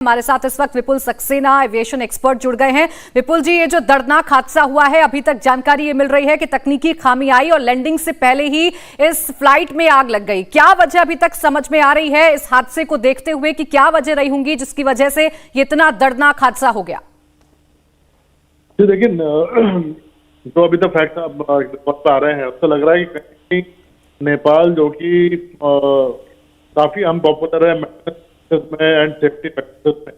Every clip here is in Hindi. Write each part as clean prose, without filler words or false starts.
हमारे साथ इस वक्त विपुल सक्सेना एविएशन एक्सपर्ट जुड़ गए हैं। विपुल जी, ये जो दर्दनाक हादसा हुआ है, अभी तक जानकारी ये मिल रही है कि तकनीकी खामी आई और लैंडिंग से पहले ही इस फ्लाइट में आग लग गई। क्या वजह अभी तक समझ में आ रही है इस हादसे को देखते हुए कि क्या वजह रही होंगी जिसकी वजह से ये इतना दर्दनाक हादसा हो गया? देखिए, तो अभी तक फैक्ट आ रहे हैं, उससे लग रहा है कि कहीं नेपाल जो कि काफी अनपॉपुलर है में एंड सेफ्टी प्रैक्टिस में,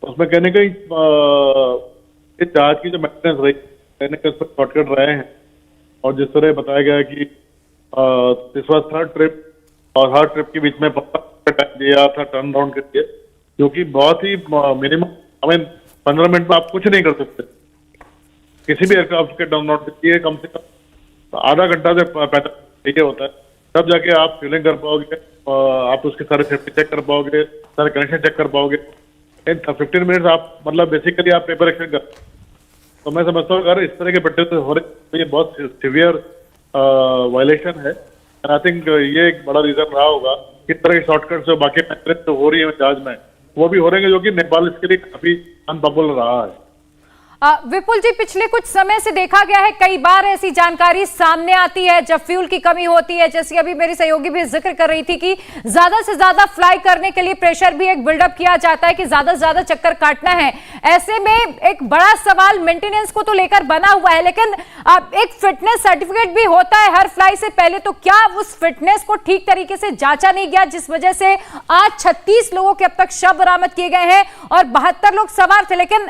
उसमें कहने का इस जहाज की जो मेंटेनेंस रही कहने का उस पर शॉर्टकट रहे हैं। और जिस तरह बताया गया कि दिस वाज थर्ड ट्रिप और हर ट्रिप के बीच में टाइम दिया था टर्न राउंड के लिए, जो कि बहुत ही मिनिमम 15 मिनट में आप कुछ नहीं कर सकते। किसी भी एयरक्राफ्ट के टर्न राउंड के लिए कम से कम आधा घंटा से 45 चाहिए होता है, तब जाके आप फीलिंग कर पाओगे, आप उसके सारे सेफ्टी चेक कर पाओगे, सारे कनेक्शन चेक कर पाओगे। 15 मिनट आप मतलब बेसिकली आप पेपर एक्शन कर। तो मैं समझता हूँ अगर इस तरह के बट्टे हो रहे तो ये बहुत सिवियर वायलेशन है। आई थिंक ये एक बड़ा रीजन रहा होगा किस तरह के शॉर्टकट जो बाकी मेंटेनेंस तो हो रही है जहाज में, वो भी हो रहे हैं, जो कि नेपाल इसके लिए काफी अनपॉपुलर रहा है। विपुल जी, पिछले कुछ समय से देखा गया है कई बार ऐसी जानकारी सामने आती है जब फ्यूल की कमी होती है, जैसे अभी मेरी सहयोगी भी जिक्र कर रही थी कि ज्यादा से ज्यादा फ्लाई करने के लिए प्रेशर भी एक बिल्डअप किया जाता है कि ज्यादा से ज्यादा चक्कर काटना है। ऐसे में एक बड़ा सवाल मेंटेनेंस को तो लेकर बना हुआ है, लेकिन एक फिटनेस सर्टिफिकेट भी होता है हर फ्लाई से पहले, तो क्या उस फिटनेस को ठीक तरीके से जांचा नहीं गया, जिस वजह से आज 36 लोगों के अब तक शव बरामद किए गए हैं और 72 लोग सवार थे, लेकिन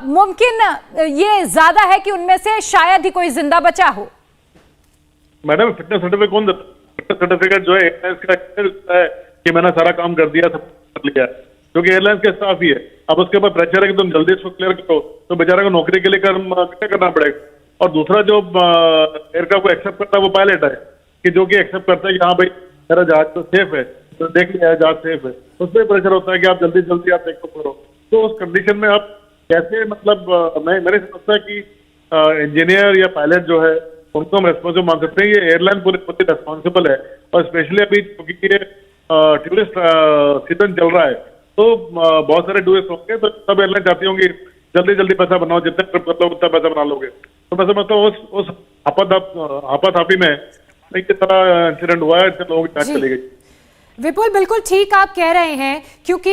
मुमकिन ये ज्यादा है कि उनमें से शायद ही कोई जिंदा बचा हो। मैडम, फिटनेस सर्टिफिकेट कौन देता है? फिटनेस सर्टिफिकेट जो है एयरलाइंस का है कि मैंने सारा काम कर दिया, सब कर लिया, क्योंकि एयरलाइंस के स्टाफ ही है। अब उसके ऊपर प्रेशर है कि तुम जल्दी इसको क्लियर करो, तो बेचारे को नौकरी के लिए करना पड़ेगा। और दूसरा जो एयरक्राफ्ट को एक्सेप्ट करता है वो पायलट है, कि जो कि एक्सेप्ट करता है कि हाँ भाई मेरा जहाज तो सेफ है, तो देख लिया है जहाज सेफ है, उसमें प्रेशर होता है कि आप जल्दी जल्दी आप देखो करो। तो उस कंडीशन में आप कैसे, मतलब मेरे समझता है कि इंजीनियर या पायलट जो है उनको हम रेस्पॉन्सिबल मान सकते हैं। ये एयरलाइन पूरी रेस्पॉन्सिबल है, और स्पेशली अभी क्योंकि ये टूरिस्ट सीजन चल रहा है, तो बहुत सारे टूरिस्ट होंगे, तो सब एयरलाइन चाहती होंगी जल्दी जल्दी पैसा बनाओ, जितना ट्रिप कर लो उतना पैसा बना लोगे। तो मैं समझता हूँ उस हापाथापी में एक तरह इंसिडेंट हुआ है, लोगों की जान चली गई। विपुल, बिल्कुल ठीक आप कह रहे हैं, क्योंकि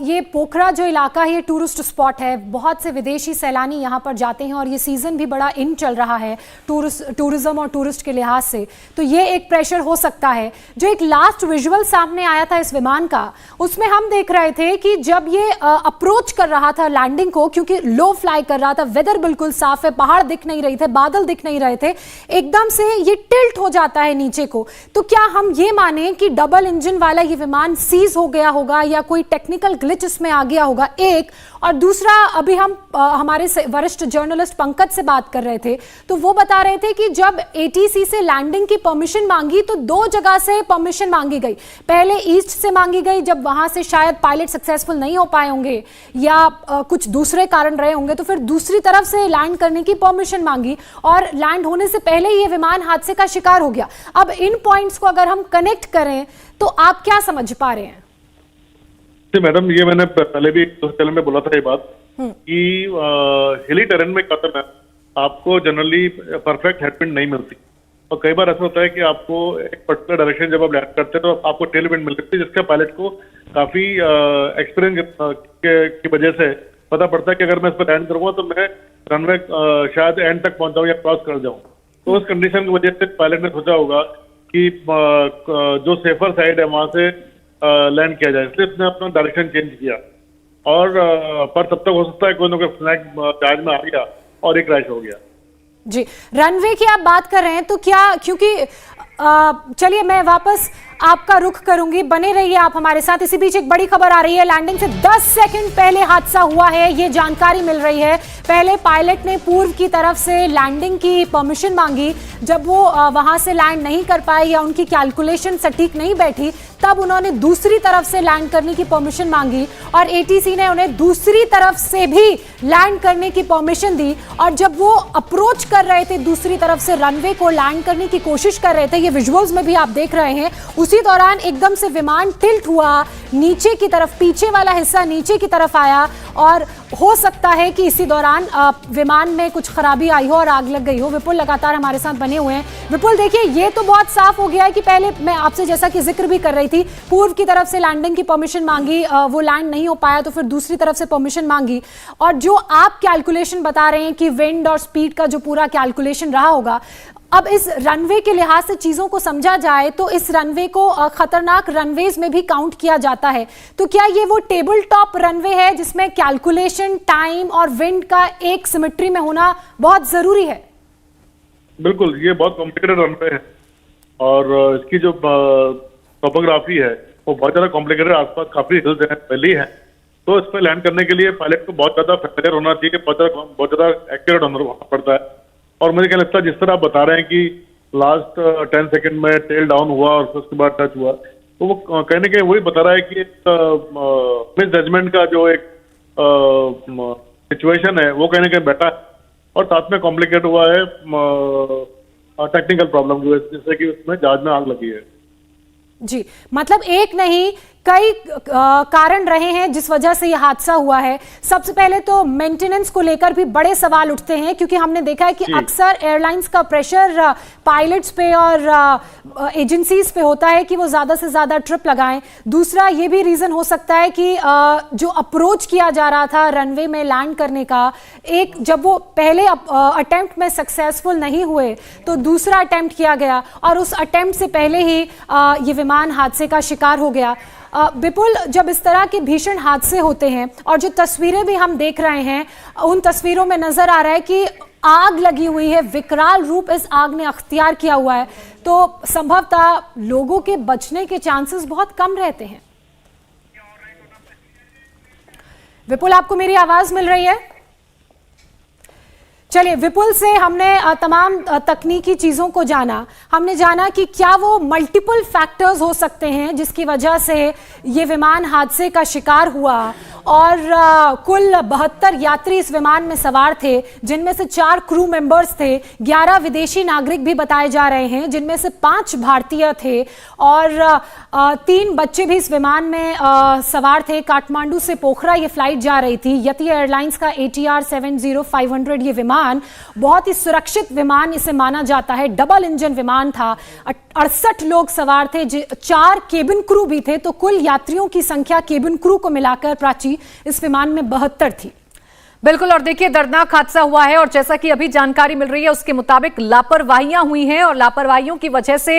ये पोखरा जो इलाका है ये टूरिस्ट स्पॉट है, बहुत से विदेशी सैलानी यहाँ पर जाते हैं और ये सीज़न भी बड़ा इन चल रहा है टूरिज्म और टूरिस्ट के लिहाज से, तो ये एक प्रेशर हो सकता है। जो एक लास्ट विजुअल सामने आया था इस विमान का, उसमें हम देख रहे थे कि जब ये अप्रोच कर रहा था लैंडिंग को, क्योंकि लो फ्लाई कर रहा था, वेदर बिल्कुल साफ है, पहाड़ दिख नहीं रहे थे, बादल दिख नहीं रहे थे, एकदम से ये टिल्ट हो जाता है नीचे को। तो क्या हम ये माने कि डबल इंजन वाला ये विमान सीज हो गया होगा या कोई टेक्निकल ग्लिच इसमें आ गया होगा? एक और दूसरा, अभी हम हमारे वरिष्ठ जर्नलिस्ट पंकज से बात कर रहे थे, तो वो बता रहे थे कि जब एटीसी से लैंडिंग की परमिशन मांगी तो 2 जगह से परमिशन मांगी गई। पहले ईस्ट से मांगी गई, जब वहां से शायद पायलट सक्सेसफुल नहीं हो पाए होंगे या कुछ दूसरे कारण रहे होंगे, तो फिर दूसरी तरफ से लैंड करने की परमिशन मांगी और लैंड होने से पहले ही ये विमान हादसे का शिकार हो गया। अब इन पॉइंट्स को अगर हम कनेक्ट करें तो आप क्या समझ पा रहे हैं? मैडम, ये मैंने पहले भी चैनल में बोला था ये बात कि हिली टेरेन में कहता है आपको जनरली परफेक्ट हेडविंड नहीं मिलती, और कई बार ऐसा होता है कि आपको एक पर्टिकुलर डायरेक्शन जब आप लैंड करते हैं तो आपको टेल विंड मिल सकती है, जिसका पायलट को काफी एक्सपीरियंस की वजह से पता पड़ता है कि अगर मैं इस पर लैंड करूंगा तो मैं रनवे शायद एंड तक पहुंच जाऊं या क्रॉस कर जाऊं। तो उस कंडीशन की वजह से पायलट ने सोचा होगा कि जो सेफर साइड है वहां से लैंड किया जाए, इसलिए उसने अपना डायरेक्शन चेंज किया। और पर तब तक हो सकता है कोई ना कोई फ्लैग जहाज में आ गया और एक क्रैश हो गया। जी, रनवे की आप बात कर रहे हैं, तो क्या, क्योंकि चलिए मैं वापस आपका रुख करूंगी, बने रहिए आप हमारे साथ। इसी बीच एक बड़ी खबर आ रही है, लैंडिंग से 10 सेकंड पहले हादसा हुआ है, ये जानकारी मिल रही है। पहले पायलट ने पूर्व की तरफ से लैंडिंग की परमिशन मांगी, जब वो वहां से लैंड नहीं कर पाए या उनकी कैलकुलेशन सटीक नहीं बैठी, तब उन्होंने दूसरी तरफ से लैंड करने की परमिशन मांगी और एटीसी ने उन्हें दूसरी तरफ से भी लैंड करने की परमिशन दी। और जब वो अप्रोच कर रहे थे दूसरी तरफ से रनवे को लैंड करने की कोशिश कर रहे थे, ये विजुअल्स में भी आप देख रहे हैं, उसी दौरान एकदम से विमान टिल्ट हुआ नीचे की तरफ, पीछे वाला हिस्सा नीचे की तरफ आया और हो सकता है कि इसी दौरान विमान में कुछ खराबी आई हो और आग लग गई हो। विपुल लगातार हमारे साथ बने हुए हैं। विपुल देखिए, ये तो बहुत साफ हो गया है कि पहले मैं आपसे जैसा कि जिक्र भी कर रही थी, पूर्व की तरफ से लैंडिंग की परमिशन मांगी, वो लैंड नहीं हो पाया तो फिर दूसरी तरफ से परमिशन मांगी, और जो आप कैलकुलेशन बता रहे हैं कि विंड और स्पीड का जो पूरा कैलकुलेशन रहा होगा, अब इस रनवे के लिहाज से चीजों को समझा जाए तो इस रनवे को खतरनाक रनवेज में भी काउंट किया जाता है। तो क्या ये वो टेबल टॉप रनवे है जिसमें कैलकुलेशन, टाइम और विंड का एक सिमेट्री में होना बहुत जरूरी है? बिल्कुल, ये बहुत कॉम्प्लिकेटेड रनवे है और इसकी जो टोपोग्राफी है वो बहुत ज्यादा कॉम्प्लिकेटेड, आसपास काफी हिल्स हैं, वैली है, तो इस पर लैंड करने के लिए पायलट को बहुत ज्यादा फेमिलियर होना चाहिए, बहुत ज्यादा एक्यूरेट होना पड़ता है। और मुझे क्या लगता है, जिस तरह आप बता रहे हैं कि लास्ट 10 सेकंड में टेल डाउन हुआ और उसके बाद टच हुआ, तो वो कहने के वही बता रहा है कि मिस जजमेंट का जो एक सिचुएशन है वो कहने के बैठा है और साथ में कॉम्प्लिकेट हुआ है टेक्निकल प्रॉब्लम जो है, जिससे कि उसमें जहाज में आग लगी है। जी, मतलब एक नहीं कई कारण रहे हैं जिस वजह से यह हादसा हुआ है। सबसे पहले तो मेंटेनेंस को लेकर भी बड़े सवाल उठते हैं, क्योंकि हमने देखा है कि अक्सर एयरलाइंस का प्रेशर पायलट्स पे और एजेंसीज पे होता है कि वो ज्यादा से ज्यादा ट्रिप लगाएं। दूसरा ये भी रीजन हो सकता है कि जो अप्रोच किया जा रहा था रनवे में लैंड करने का, एक जब वो पहले अटेम्प्ट में सक्सेसफुल नहीं हुए तो दूसरा अटेम्प्ट किया गया और उस अटेम्प्ट से पहले ही ये विमान हादसे का शिकार हो गया। विपुल, जब इस तरह के भीषण हादसे होते हैं और जो तस्वीरें भी हम देख रहे हैं, उन तस्वीरों में नजर आ रहा है कि आग लगी हुई है, विकराल रूप इस आग ने अख्तियार किया हुआ है, तो संभवतः लोगों के बचने के चांसेस बहुत कम रहते हैं। विपुल, आपको मेरी आवाज मिल रही है? चलिए, विपुल से हमने तमाम तकनीकी चीजों को जाना। हमने जाना कि क्या वो मल्टीपल फैक्टर्स हो सकते हैं जिसकी वजह से ये विमान हादसे का शिकार हुआ, और कुल 72 यात्री इस विमान में सवार थे, जिनमें से 4 क्रू मेंबर्स थे, 11 विदेशी नागरिक भी बताए जा रहे हैं, जिनमें से 5 भारतीय थे और 3 बच्चे भी इस विमान में सवार थे। काठमांडू से पोखरा ये फ्लाइट जा रही थी। यति एयरलाइंस का ATR 70-500 ये विमान बहुत ही सुरक्षित विमान इसे माना जाता है। डबल इंजन विमान था, 68 लोग सवार थे, 4 केबिन क्रू भी थे, तो कुल यात्रियों की संख्या केबिन क्रू को मिलाकर प्राची इस विमान में 72 थी। बिल्कुल, और देखिए दर्दनाक हादसा हुआ है और जैसा कि अभी जानकारी मिल रही है उसके मुताबिक लापरवाहियां हुई हैं और लापरवाहियों की वजह से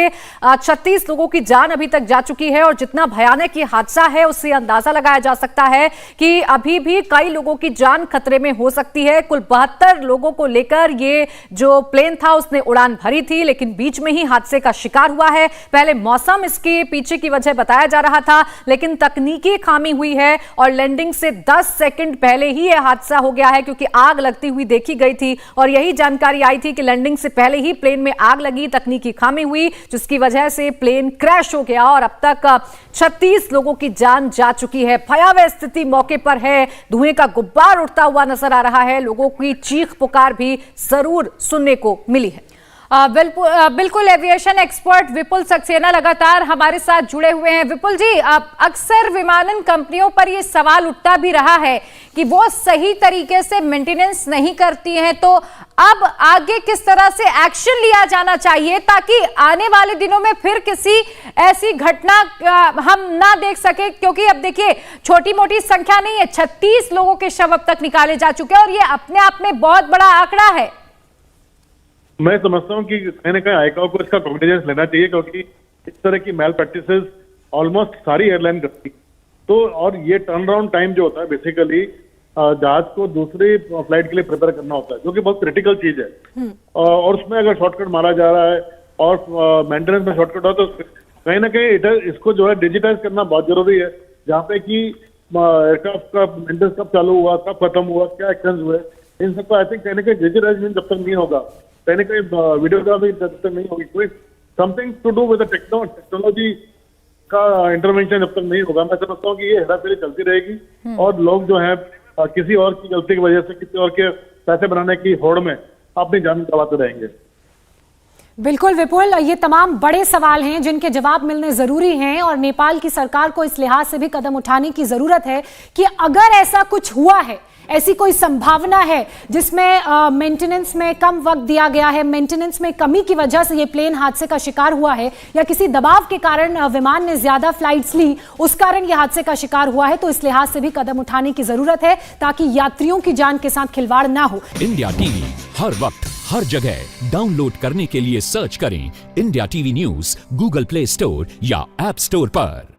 36 लोगों की जान अभी तक जा चुकी है। और जितना भयानक ये हादसा है उससे अंदाजा लगाया जा सकता है कि अभी भी कई लोगों की जान खतरे में हो सकती है। कुल 72 लोगों को लेकर ये जो प्लेन था उसने उड़ान भरी थी, लेकिन बीच में ही हादसे का शिकार हुआ है। पहले मौसम इसके पीछे की वजह बताया जा रहा था, लेकिन तकनीकी खामी हुई है और लैंडिंग से 10 सेकंड पहले ही यह हादसा हो गया है, क्योंकि आग लगती हुई देखी गई थी और यही जानकारी आई थी कि लैंडिंग से पहले ही प्लेन में आग लगी, तकनीकी खामी हुई, जिसकी वजह से प्लेन क्रैश हो गया और अब तक 36 लोगों की जान जा चुकी है। भयावह स्थिति मौके पर है, धुएं का गुब्बार उड़ता हुआ नजर आ रहा है, लोगों की चीख पुकार भी जरूर सुनने को मिली है। बिल्कुल, एविएशन एक्सपर्ट विपुल सक्सेना लगातार हमारे साथ जुड़े हुए हैं। विपुल जी, अक्सर विमानन कंपनियों पर यह सवाल उठता भी रहा है कि वो सही तरीके से मेंटेनेंस नहीं करती हैं, तो अब आगे किस तरह से एक्शन लिया जाना चाहिए ताकि आने वाले दिनों में फिर किसी ऐसी घटना हम ना देख सके? क्योंकि अब देखिए, छोटी मोटी संख्या नहीं है, 36 लोगों के शव अब तक निकाले जा चुके हैं और ये अपने आप में बहुत बड़ा आंकड़ा है। मैं समझता हूँ कि कहीं ना कहीं आईकाओ को इसका कॉग्निजेंस लेना चाहिए, क्योंकि इस तरह की मैल प्रैक्टिसेस ऑलमोस्ट सारी एयरलाइन करती, तो और ये टर्न अराउंड टाइम जो होता है बेसिकली जहाज को दूसरी फ्लाइट के लिए प्रिपेयर करना होता है, जो कि बहुत क्रिटिकल चीज है। और उसमें अगर शॉर्टकट मारा जा रहा है और मेंटेनेंस में शॉर्टकट हो, तो कहीं ना कहीं इसको जो है डिजिटाइज करना बहुत जरूरी है, जहाँ पे कि एयरक्राफ्ट का मेंटेनेंस कब चालू हुआ, कब खत्म हुआ, क्या एक्शन हुए, इन सबको आई थिंक कहीं ना कहीं डिजिटाइजेशन जब तक नहीं होगा, कहीं ना कहीं वीडियोग्राफी जब तक नहीं होगी, कोई something to do with technology का इंटरवेंशन जब तक नहीं होगा, मैं समझता हूँ कि ये हेराफेरी चलती रहेगी और लोग जो है किसी और की गलती की वजह से किसी और के पैसे बनाने की होड़ में अपनी जान गंवाते रहेंगे। बिल्कुल विपुल, ये तमाम बड़े सवाल हैं जिनके जवाब मिलने जरूरी हैं और नेपाल की सरकार को इस लिहाज से भी कदम उठाने की जरूरत है कि अगर ऐसा कुछ हुआ है, ऐसी कोई संभावना है जिसमें मेंटेनेंस में कम वक्त दिया गया है, मेंटेनेंस में कमी की वजह से ये प्लेन हादसे का शिकार हुआ है, या किसी दबाव के कारण विमान ने ज्यादा फ्लाइट्स ली उस कारण ये हादसे का शिकार हुआ है, तो इस लिहाज से भी कदम उठाने की जरूरत है ताकि यात्रियों की जान के साथ खिलवाड़ ना हो। इंडिया टीवी हर वक्त हर जगह डाउनलोड करने के लिए सर्च करें India TV news Google play store या ऐप स्टोर पर।